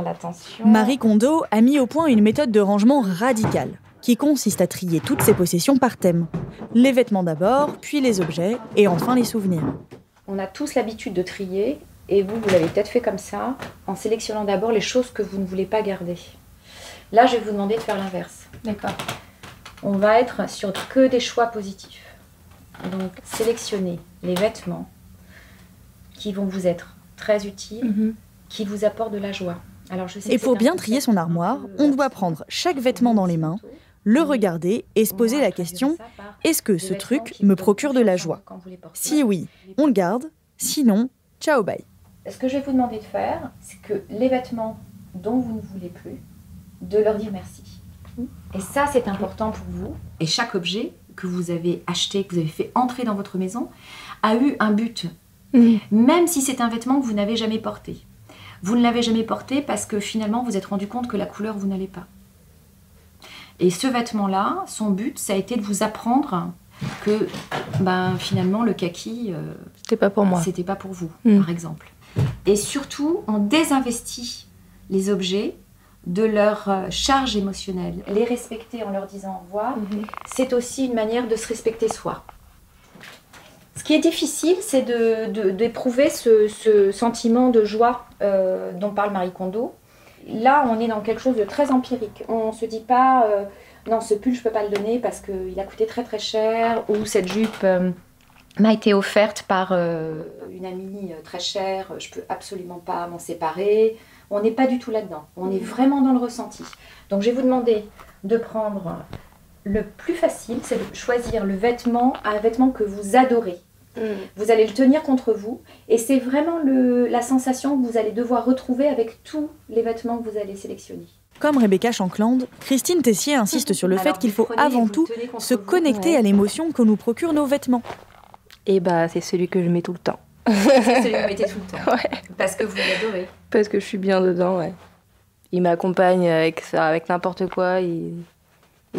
Attention. Marie Kondo a mis au point une méthode de rangement radicale, qui consiste à trier toutes ses possessions par thème. Les vêtements d'abord, puis les objets, et enfin les souvenirs. On a tous l'habitude de trier, et vous l'avez peut-être fait comme ça, en sélectionnant d'abord les choses que vous ne voulez pas garder. Là, je vais vous demander de faire l'inverse. D'accord. On va être sur que des choix positifs. Donc, sélectionnez les vêtements qui vont vous être très utiles, qui vous apportent de la joie. Alors, je sais et pour bien trier son armoire, on doit prendre chaque vêtement dans les mains, le regarder et se poser la question « Est-ce que ce truc me procure de la joie ?» Si oui, on le garde, sinon, ciao bye. Ce que je vais vous demander de faire, c'est que les vêtements dont vous ne voulez plus, de leur dire merci. Et ça, c'est important pour vous. Et chaque objet que vous avez acheté, que vous avez fait entrer dans votre maison, a eu un but. Même si c'est un vêtement que vous n'avez jamais porté. Vous ne l'avez jamais porté parce que finalement, vous vous êtes rendu compte que la couleur, vous n'allez pas. Et ce vêtement-là, son but, ça a été de vous apprendre que finalement, le kaki, c'était pas pour moi. C'était pas pour vous, par exemple. Et surtout, on désinvestit les objets de leur charge émotionnelle. Les respecter en leur disant au revoir, c'est aussi une manière de se respecter soi. Ce qui est difficile, c'est d'éprouver ce sentiment de joie dont parle Marie Kondo. Là, on est dans quelque chose de très empirique. On ne se dit pas non, ce pull, je peux pas le donner parce qu'il a coûté très très cher, ou cette jupe m'a été offerte par une amie très chère, je peux absolument pas m'en séparer. On n'est pas du tout là-dedans, on est vraiment dans le ressenti. Donc je vais vous demander de prendre le plus facile, c'est de choisir un vêtement que vous adorez. Vous allez le tenir contre vous et c'est vraiment la sensation que vous allez devoir retrouver avec tous les vêtements que vous allez sélectionner. Comme Rebecca Shankland, Christine Tessier insiste sur le fait qu'il faut avant tout se connecter à l'émotion que nous procurent nos vêtements. Et c'est celui que je mets tout le temps. C'est celui que vous mettez tout le temps. Ouais. Parce que vous l'adorez. Parce que je suis bien dedans, ouais. Il m'accompagne avec ça, avec n'importe quoi, il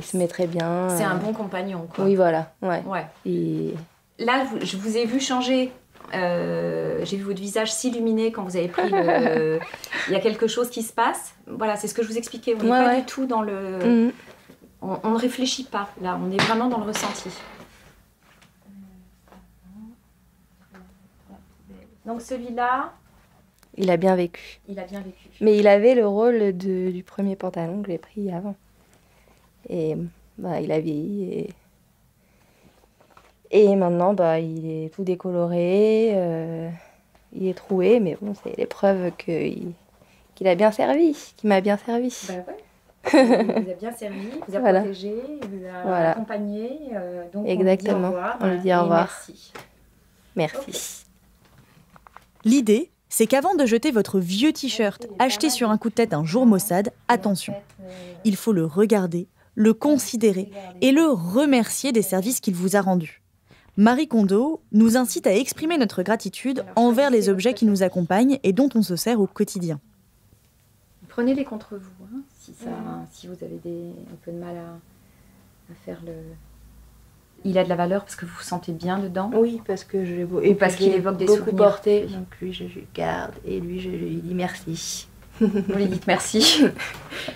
se met très bien. C'est un bon compagnon, quoi. Oui, voilà, ouais. Et... Là, je vous ai vu changer. J'ai vu votre visage s'illuminer quand vous avez pris le... Il y a quelque chose qui se passe. Voilà, c'est ce que je vous expliquais. On n'est pas du tout dans le... On ne réfléchit pas, là. On est vraiment dans le ressenti. Donc celui-là... Il a bien vécu. Il a bien vécu. Mais il avait le rôle du premier pantalon que j'ai pris avant. Et il a vieilli et maintenant il est tout décoloré, il est troué, mais bon, c'est l'épreuve qu'il a bien servi, qu'il m'a bien servi. Il vous a bien servi, il vous a protégé, il vous a accompagné. Donc exactement, on lui dit au revoir. Merci. Okay. L'idée, c'est qu'avant de jeter votre vieux t-shirt acheté sur un coup de tête un jour maussade, attention, il faut le regarder, le considérer et le remercier des services qu'il vous a rendus. Marie Kondo nous incite à exprimer notre gratitude envers les objets qui nous accompagnent et dont on se sert au quotidien. Prenez-les contre vous, hein, si vous avez un peu de mal à faire le... Il a de la valeur parce que vous vous sentez bien dedans. Oui, parce que parce qu'il évoque des souvenirs. Porté, donc lui je lui garde et lui je lui dis merci. Vous lui dites merci.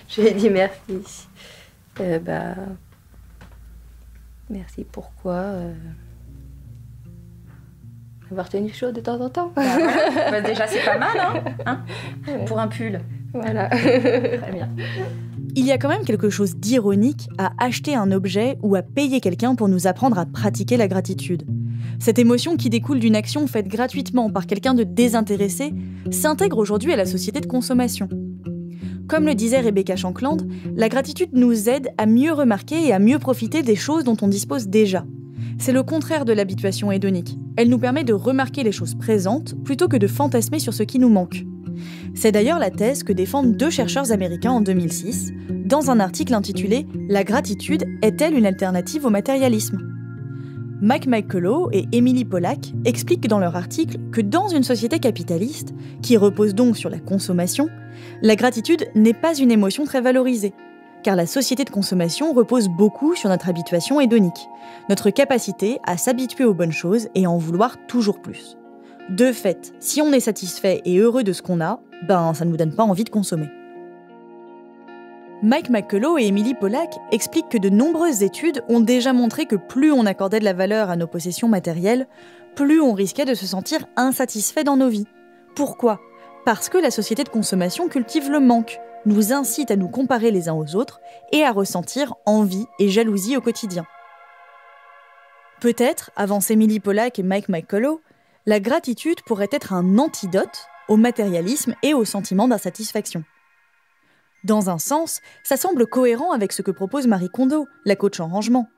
Je lui dis merci. Merci pourquoi avoir tenu chaud de temps en temps. Déjà c'est pas mal, hein pour un pull. Voilà. Très bien. Il y a quand même quelque chose d'ironique à acheter un objet ou à payer quelqu'un pour nous apprendre à pratiquer la gratitude. Cette émotion qui découle d'une action faite gratuitement par quelqu'un de désintéressé s'intègre aujourd'hui à la société de consommation. Comme le disait Rebecca Shankland, la gratitude nous aide à mieux remarquer et à mieux profiter des choses dont on dispose déjà. C'est le contraire de l'habituation hédonique. Elle nous permet de remarquer les choses présentes plutôt que de fantasmer sur ce qui nous manque. C'est d'ailleurs la thèse que défendent 2 chercheurs américains en 2006, dans un article intitulé « La gratitude est-elle une alternative au matérialisme ?» Mike McCullough et Emily Pollack expliquent dans leur article que dans une société capitaliste, qui repose donc sur la consommation, la gratitude n'est pas une émotion très valorisée, car la société de consommation repose beaucoup sur notre habituation hédonique, notre capacité à s'habituer aux bonnes choses et à en vouloir toujours plus. De fait, si on est satisfait et heureux de ce qu'on a, ça ne nous donne pas envie de consommer. Mike McCullough et Emily Pollack expliquent que de nombreuses études ont déjà montré que plus on accordait de la valeur à nos possessions matérielles, plus on risquait de se sentir insatisfait dans nos vies. Pourquoi ? Parce que la société de consommation cultive le manque, nous incite à nous comparer les uns aux autres et à ressentir envie et jalousie au quotidien. Peut-être, avancent Emily Pollack et Mike McCullough, la gratitude pourrait être un antidote au matérialisme et au sentiment d'insatisfaction. Dans un sens, ça semble cohérent avec ce que propose Marie Kondo, la coach en rangement.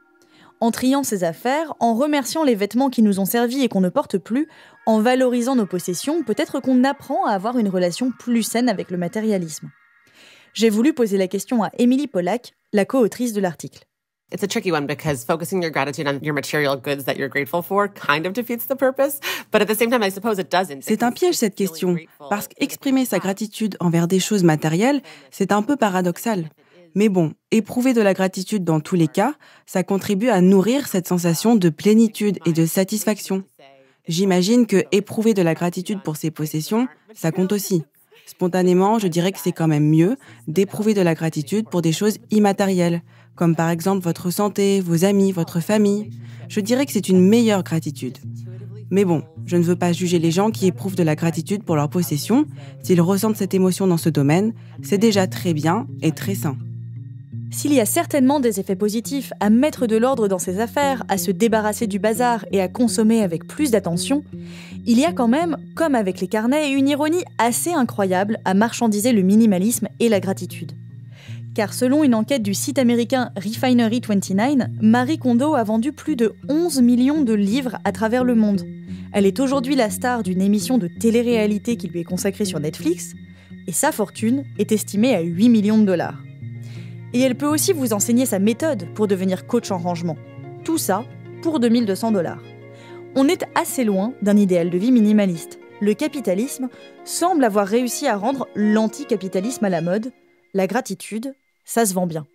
En triant ses affaires, en remerciant les vêtements qui nous ont servi et qu'on ne porte plus, en valorisant nos possessions, peut-être qu'on apprend à avoir une relation plus saine avec le matérialisme. J'ai voulu poser la question à Emily Pollack, la co-autrice de l'article. It's a tricky one because focusing your gratitude on your material goods that you're grateful for kind of defeats the purpose, but at the same time, I suppose it doesn't. C'est un piège cette question, parce qu'exprimer sa gratitude envers des choses matérielles, c'est un peu paradoxal. Mais bon, éprouver de la gratitude dans tous les cas, ça contribue à nourrir cette sensation de plénitude et de satisfaction. J'imagine que éprouver de la gratitude pour ses possessions, ça compte aussi. Spontanément, je dirais que c'est quand même mieux d'éprouver de la gratitude pour des choses immatérielles, comme par exemple votre santé, vos amis, votre famille. Je dirais que c'est une meilleure gratitude. Mais bon, je ne veux pas juger les gens qui éprouvent de la gratitude pour leurs possessions. S'ils ressentent cette émotion dans ce domaine, c'est déjà très bien et très sain. S'il y a certainement des effets positifs à mettre de l'ordre dans ses affaires, à se débarrasser du bazar et à consommer avec plus d'attention, il y a quand même, comme avec les carnets, une ironie assez incroyable à marchandiser le minimalisme et la gratitude. Car selon une enquête du site américain Refinery29, Marie Kondo a vendu plus de 11 millions de livres à travers le monde. Elle est aujourd'hui la star d'une émission de télé-réalité qui lui est consacrée sur Netflix, et sa fortune est estimée à 8 millions de dollars. Et elle peut aussi vous enseigner sa méthode pour devenir coach en rangement. Tout ça pour 2 200 $. On est assez loin d'un idéal de vie minimaliste. Le capitalisme semble avoir réussi à rendre l'anticapitalisme à la mode. La gratitude, ça se vend bien.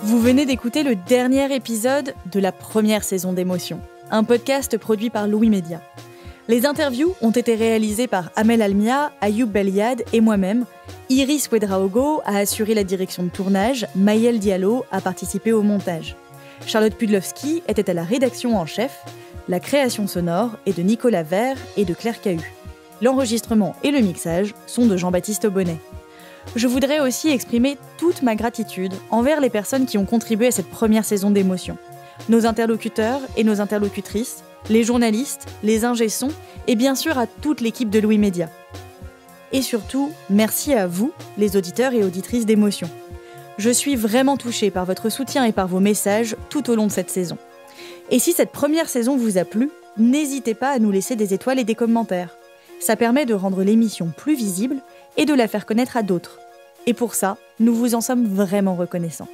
Vous venez d'écouter le dernier épisode de la première saison d'Émotions, un podcast produit par Louis Média. Les interviews ont été réalisées par Amel Almia, Ayoub Beliad et moi-même. Iris Ouedraogo a assuré la direction de tournage, Maëlle Diallo a participé au montage. Charlotte Pudlowski était à la rédaction en chef. La création sonore est de Nicolas Vert et de Claire Cahu. L'enregistrement et le mixage sont de Jean-Baptiste Aubonnet. Je voudrais aussi exprimer toute ma gratitude envers les personnes qui ont contribué à cette première saison d'Émotions. Nos interlocuteurs et nos interlocutrices, les journalistes, les ingé-sons et bien sûr à toute l'équipe de Louis Média. Et surtout, merci à vous, les auditeurs et auditrices d'Émotions. Je suis vraiment touchée par votre soutien et par vos messages tout au long de cette saison. Et si cette première saison vous a plu, n'hésitez pas à nous laisser des étoiles et des commentaires. Ça permet de rendre l'émission plus visible et de la faire connaître à d'autres. Et pour ça, nous vous en sommes vraiment reconnaissants.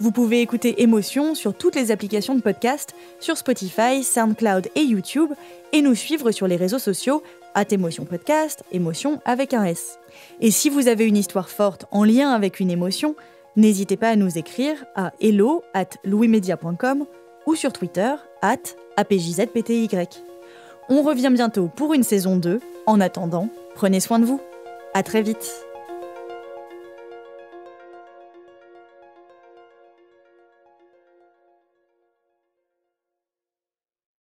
Vous pouvez écouter Émotions sur toutes les applications de podcast, sur Spotify, SoundCloud et YouTube, et nous suivre sur les réseaux sociaux @Émotion Podcast, Émotion avec un S. Et si vous avez une histoire forte en lien avec une émotion, n'hésitez pas à nous écrire à hello@louismedia.com ou sur Twitter @APJZPTY. On revient bientôt pour une saison 2. En attendant, prenez soin de vous. À très vite.